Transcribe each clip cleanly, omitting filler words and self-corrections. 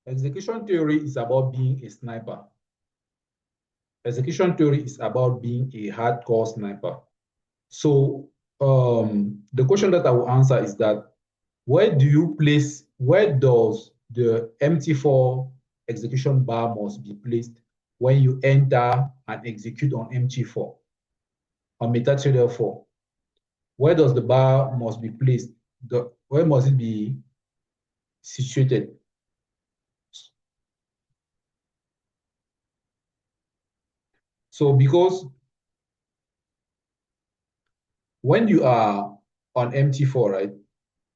Execution theory is about being a sniper. Execution theory is about being a hardcore sniper. So the question that I will answer is that where does the MT4 execution bar must be placed when you enter and execute on MT4, on MetaTrader 4? Where does the bar must be placed? Where must it be situated? So because when you are on MT4, right,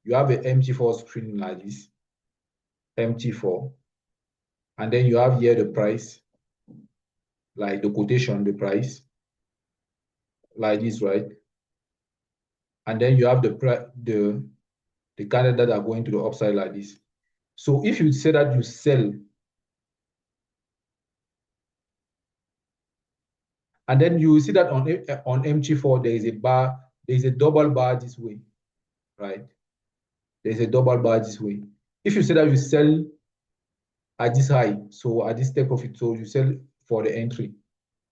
you have an MT4 screen like this, MT4, and then you have here the price, like the quotation, the price, like this, right? And then you have the candle that are going to the upside like this. So if you say that you sell, and then you see that on MT4 there is a bar, there is a double bar this way, right? There's a double bar this way. If you say that you sell at this high, so at this take profit, so you sell for the entry,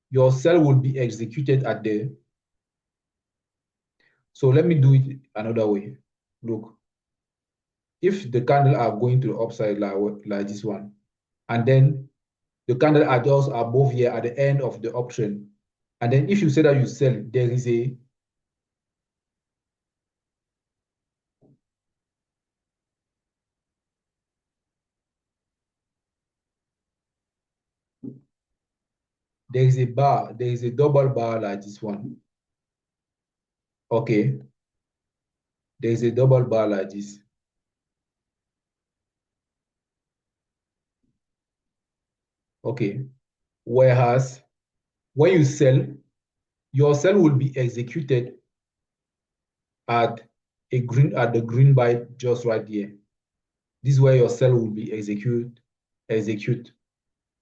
your sell will be executed at the. So let me do it another way. Look, if the candle are going to the upside like this one, and then the candle are just above here at the end of the uptrend, and then if you say that you sell, there is a bar, there is a double bar like this one. Okay, there is a double bar like this. Okay, whereas when you sell, your sell will be executed at the green buy just right here. This is where your sell will be execute.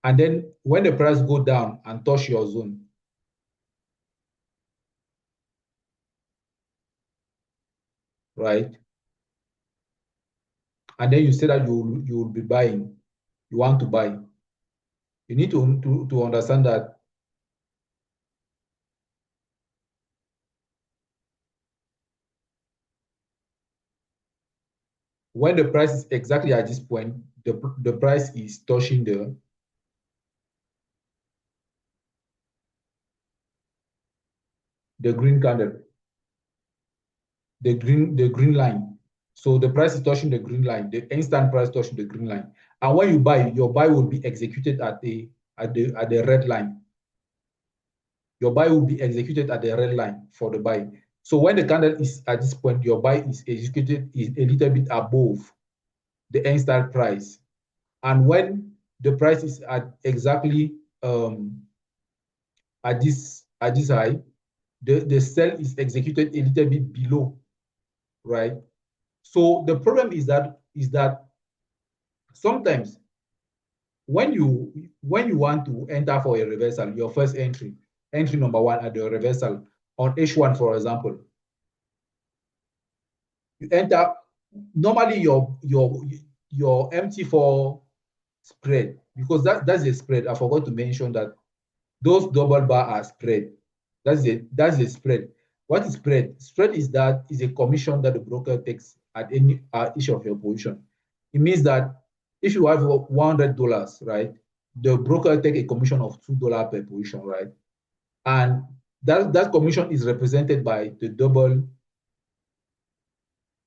And then when the price go down and touch your zone, right? And then you say that you will be buying, you want to buy. You need to understand that when the price is exactly at this point, the price is touching the green candle, the green line. So the price is touching the green line, the instant price touching the green line. And when you buy, your buy will be executed at the red line. Your buy will be executed at the red line for the buy. So when the candle is at this point, your buy is executed is a little bit above the instant price. And when the price is at exactly at this high, the sell is executed a little bit below, right? So the problem is that sometimes when you want to enter for a reversal, your first entry number one at the reversal on H1, for example, you enter normally your MT4 spread, because that's a spread. I forgot to mention that those double bar are spread. That's a spread. What is spread? Spread is a commission that the broker takes at each of your position. It means that if you have $100, right, the broker take a commission of $2 per position, right, and that commission is represented by the double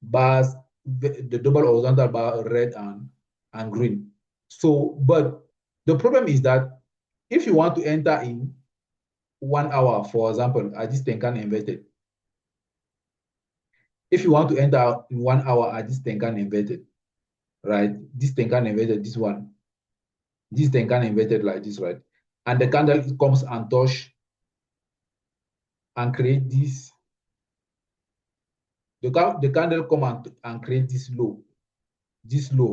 bars, the double horizontal bar, red and green. So, but the problem is that if you want to enter in 1 hour, for example, at this Tenkan inverted, if you want to enter in 1 hour at this Tenkan inverted, right? This Tenkan inverted, this Tenkan inverted like this, right? And the candle comes and touch and create this. The candle come and create this low,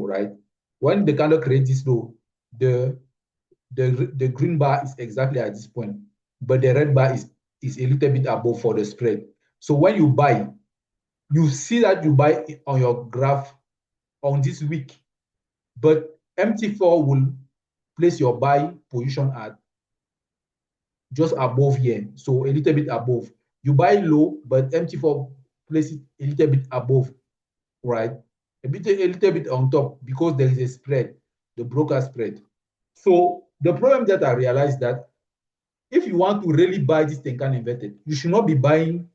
right? When the candle creates this low, the green bar is exactly at this point, but the red bar is a little bit above for the spread. So when you buy, you see that you buy on your graph on this week, but MT4 will place your buy position at just above here, so a little bit above. You buy low, but MT4 place it a little bit above, right? A little bit on top because there is a spread, the broker spread. So the problem that I realized that if you want to really buy this Tenkan inverted, you should not be buying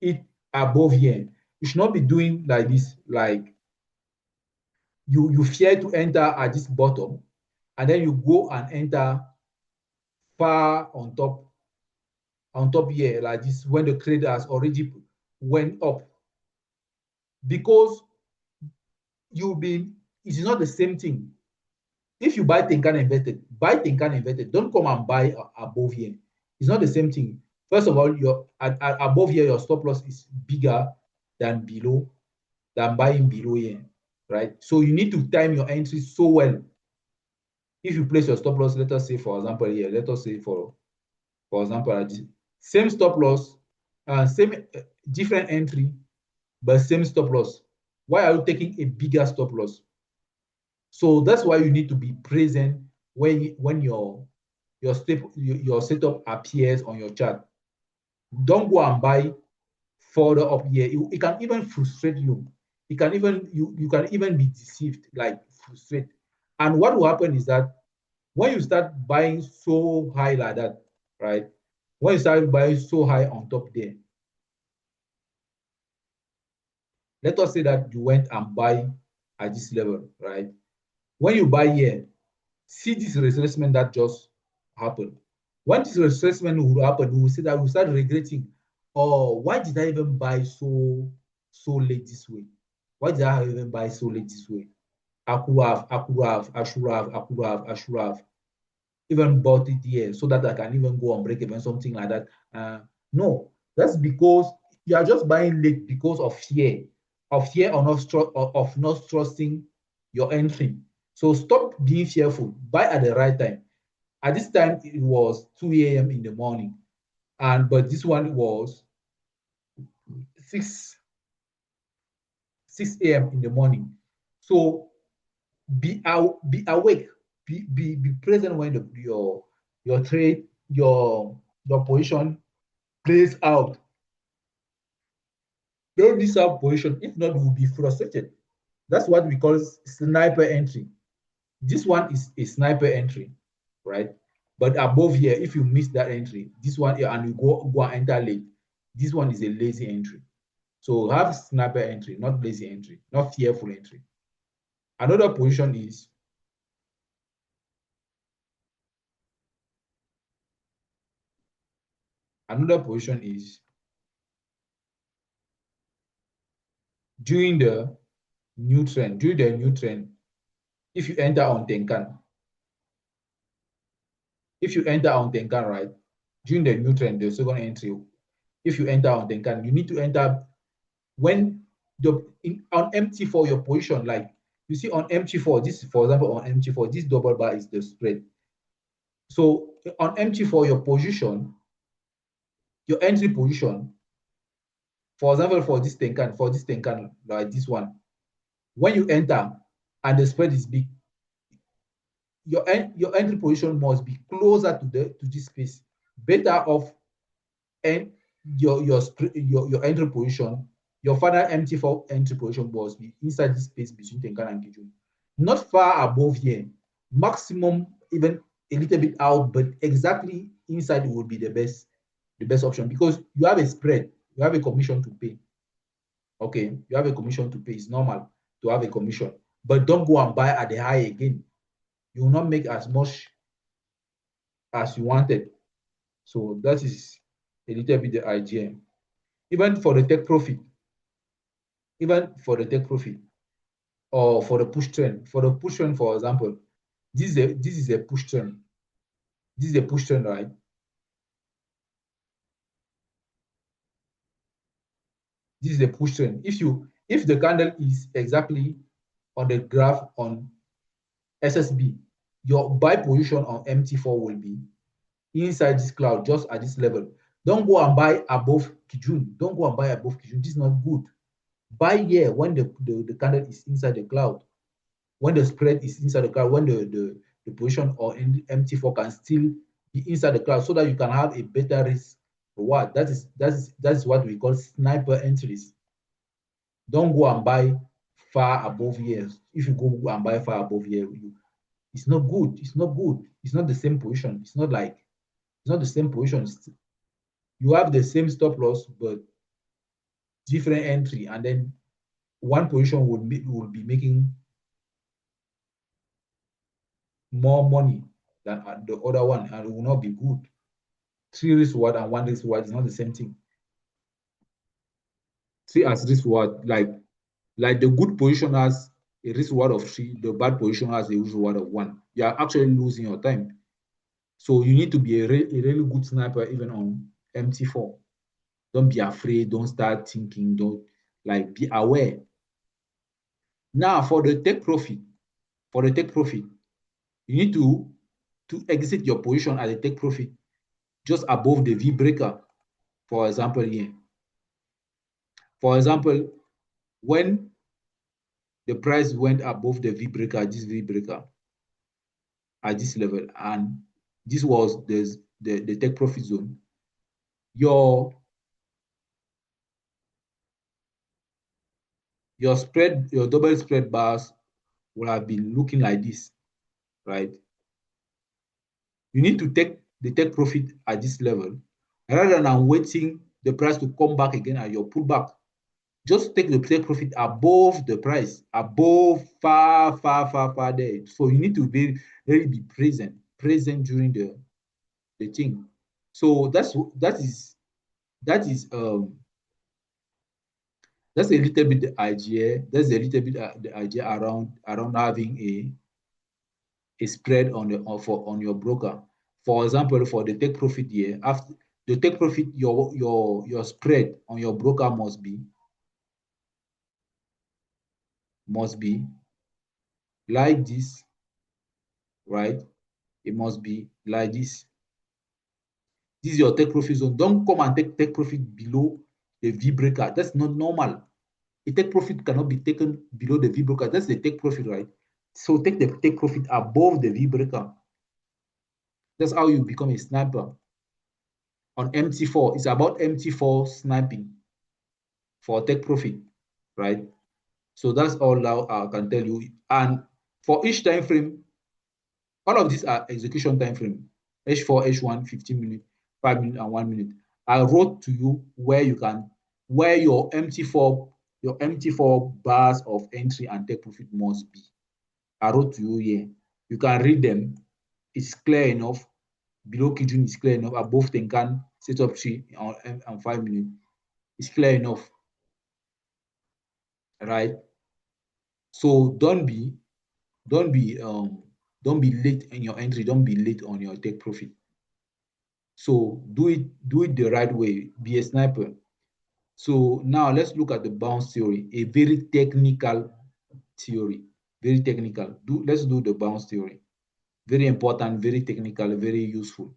it above here. You should not be doing like this, like you fear to enter at this bottom, and then you go and enter far on top here like this when the trade has already went up, because you'll be it is not the same thing. If you buy Tenkan inverted, buy Tenkan inverted. Don't come and buy above here. It's not the same thing. First of all, your above here, your stop loss is bigger than below, than buying below here, right? So you need to time your entry so well. If you place your stop loss, let us say, for example, here, let us say for example, same stop loss, same different entry, but same stop loss. Why are you taking a bigger stop loss? So that's why you need to be present when your setup appears on your chart. Don't go and buy further up here. It can even frustrate you. It can even you can even be deceived, like frustrate. And what will happen is that when you start buying so high like that, right? When you start buying so high on top there, let us say that you went and buy at this level, right? When you buy here, see this retracement that just happened. When this retracement will happen, we will see that we start regretting. Oh, why did I even buy so late this way? Why did I even buy so late this way? I could have, I should have even bought it here so that I can even go and break even, something like that. No, that's because you are just buying late because of fear of not trusting your entry. So stop being fearful. Buy at the right time. At this time, it was 2 a.m. in the morning, but this one was 6 a.m. in the morning. So be awake, be present when your trade, your position plays out. Don't miss out position. If not, we'll be frustrated. That's what we call sniper entry. This one is a sniper entry, right? But above here, if you miss that entry, this one and you go and enter late, this one is a lazy entry. So have sniper entry, not lazy entry, not fearful entry. Another position is during the new trend. During the new trend, if you enter on Tenkan, right, during the new trend, the second entry, if you enter on Tenkan, you need to enter when on MT4 your position, like you see on MT4, this for example on MT4, this double bar is the spread. So on MT4 your position, your entry position, for example for this Tenkan, like this one, when you enter and the spread is big, your entry position must be closer to this space, better off, and your entry position, your final MT4 entry position must be inside this space between Tenkan and Kijun, not far above here, maximum even a little bit out, but exactly inside would be the best option, because you have a spread, you have a commission to pay. Okay, you have a commission to pay. It's normal to have a commission, but don't go and buy at the high again. You will not make as much as you wanted. So that is a little bit the idea. Even for the take profit, or for the push trend, for example, this is a push trend. This is a push trend, right? This is a push trend. If the candle is exactly on the graph on SSB, your buy position on MT4 will be inside this cloud, just at this level. Don't go and buy above Kijun. Don't go and buy above Kijun. This is not good. Buy here when the candle is inside the cloud. when the spread is inside the cloud, when the position or in MT4 can still be inside the cloud so that you can have a better risk reward. That is what we call sniper entries. Don't go and buy far above here. If you go and buy far above here, it's not good. It's not good. It's not the same position. It's not the same position. You have the same stop loss, but different entry, and then one position will be making more money than the other one, and it will not be good. 3 risk reward and 1 risk reward is not the same thing. 3 as risk reward, like the good position has a risk reward of 3, the bad position has a risk reward of 1. You are actually losing your time. So you need to be a really good sniper even on MT4. Don't be afraid. Don't start thinking. Don't be aware. Now for the take profit, you need to exit your position at the take profit just above the V breaker. For example, here. For example, when the price went above the V breaker, this V breaker at this level, and this was the take profit zone, your spread, your double spread bars will have been looking like this, right? You need to take the take profit at this level rather than waiting the price to come back again at your pullback. Just take the take profit above the price, above far there. So you need to really be present during the thing. So that's a little bit the idea. That's a little bit the idea around having a spread on your broker. For example, for the take profit here, after the take profit, your spread on your broker must be like this, right? It must be like this. This is your take profit zone. Don't come and take profit below the V breaker. That's not normal. A take profit cannot be taken below the V breaker. That's the take profit, right? So take the take profit above the V breaker. That's how you become a sniper. On MT4, it's about MT4 sniping for take profit, right? So that's all now I can tell you. And for each time frame, all of these are execution time frame. H4, H1, 15 minutes, 5 minutes, and 1 minute. I wrote to you where your MT4 bars of entry and take profit must be. I wrote to you here. You can read them. It's clear enough. Below Kijun is clear enough. Above Tenkan, setup 3 and 5 minutes. It's clear enough. Right? So don't be late in your entry. Don't be late on your take profit. So do it the right way. Be a sniper. So now let's look at the bounce theory, a very technical theory. Very technical. Let's do the bounce theory. Very important, very technical, very useful.